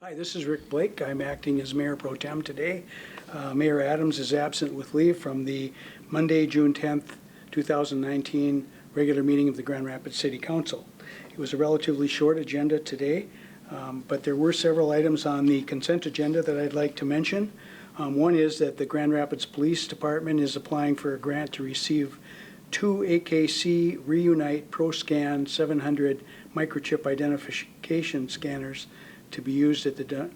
Hi, this is Rick Blake. I'm acting as Mayor Pro Tem today. Mayor Adams is absent with leave from the Monday, June 10th, 2019 regular meeting of the Grand Rapids City Council. It was a relatively short agenda today, but there were several items on the consent agenda that I'd like to mention. One is that the Grand Rapids Police Department is applying for a grant to receive 2 AKC Reunite ProScan 700 microchip identification scanners to be used at the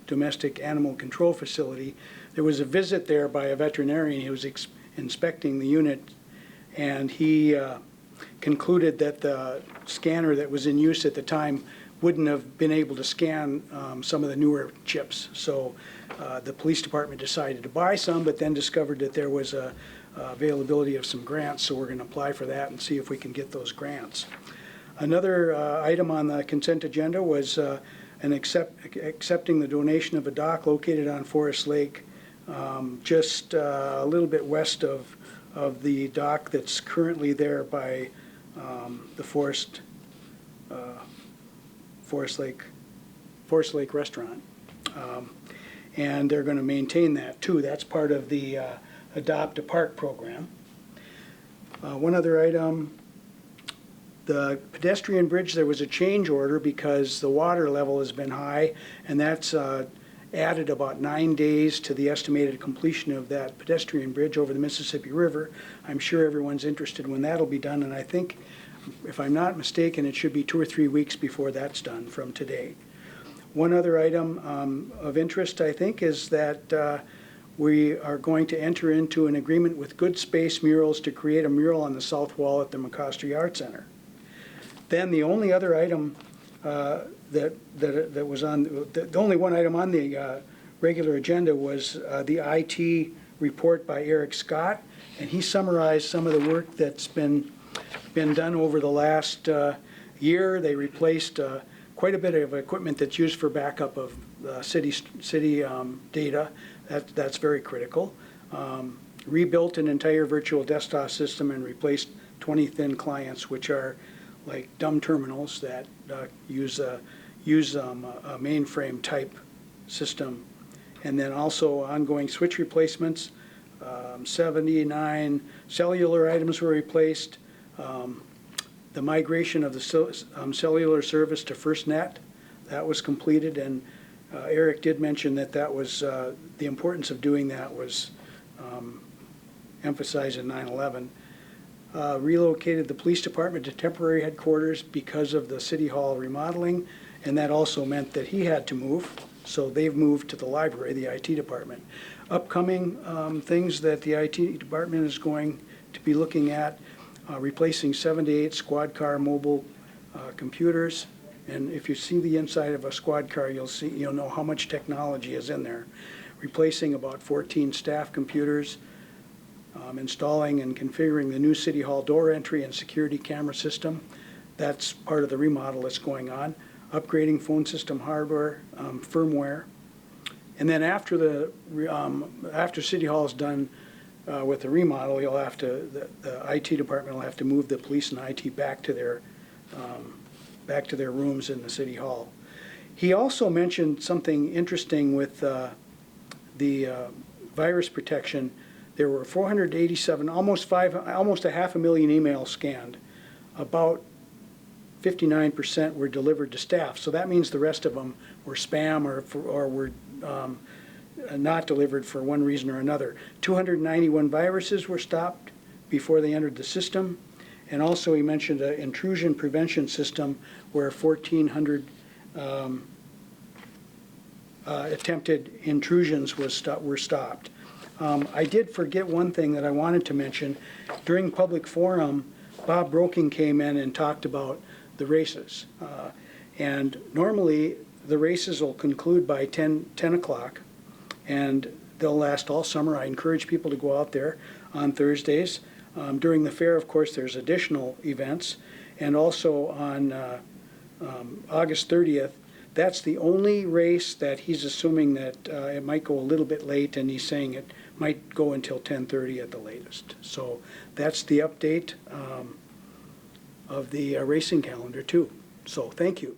domestic animal control facility. There was a visit there by a veterinarian. He was inspecting the unit, and he concluded that the scanner that was in use at the time wouldn't have been able to scan some of the newer chips. So the police department decided to buy some, but then discovered that there was a availability of some grants, so we're going to apply for that and see if we can get those grants. Another item on the consent agenda was accepting the donation of a dock located on Forest Lake, just a little bit west of the dock that's currently there by the Forest Lake restaurant. And they're going to maintain that too. That's part of the Adopt a Park program. One other item, the pedestrian bridge, there was a change order because the water level has been high, and that's added about 9 days to the estimated completion of that pedestrian bridge over the Mississippi River. I'm sure everyone's interested when that'll be done, and I think, if I'm not mistaken, it should be 2 or 3 weeks before that's done from today. One other item of interest, I think, is that we are going to enter into an agreement with Good Space Murals to create a mural on the south wall at the McCostery Art Center. Then the only other item that was on, the only one item on the regular agenda was the IT report by Eric Scott, and he summarized some of the work that's been done over the last year. They replaced quite a bit of equipment that's used for backup of city data. That's very critical. Rebuilt an entire virtual desktop system and replaced 20 thin clients, which are like dumb terminals that use a mainframe type system. And then also ongoing switch replacements. 79 cellular items were replaced. The migration of the cellular service to FirstNet, that was completed, and Eric did mention that was the importance of doing that was emphasized in 9/11. Relocated the police department to temporary headquarters because of the City Hall remodeling, and that also meant that he had to move, so they've moved to the library, the IT department. Upcoming things that the IT department is going to be looking at, replacing 7 to 8 squad car mobile computers, and if you see the inside of a squad car, you'll know how much technology is in there. Replacing about 14 staff computers, installing and configuring the new City Hall door entry and security camera system. That's part of the remodel that's going on. Upgrading phone system hardware, firmware. And then after City Hall is done with the remodel, the IT department will have to move the police and IT back to their rooms in the City Hall. He also mentioned something interesting with the virus protection. There were 487, almost a half a million emails scanned. About 59% were delivered to staff. So that means the rest of them were spam or were not delivered for one reason or another. 291 viruses were stopped before they entered the system. And also he mentioned an intrusion prevention system where 1,400 attempted intrusions were stopped. I did forget one thing that I wanted to mention. During public forum, Bob Broking came in and talked about the races. And normally the races will conclude by 10 o'clock, and they'll last all summer. I encourage people to go out there on Thursdays. During the fair, of course, there's additional events. And also on August 30th, that's the only race that he's assuming that it might go a little bit late, and he's saying it might go until 10:30 at the latest. So that's the update of the racing calendar too. So thank you.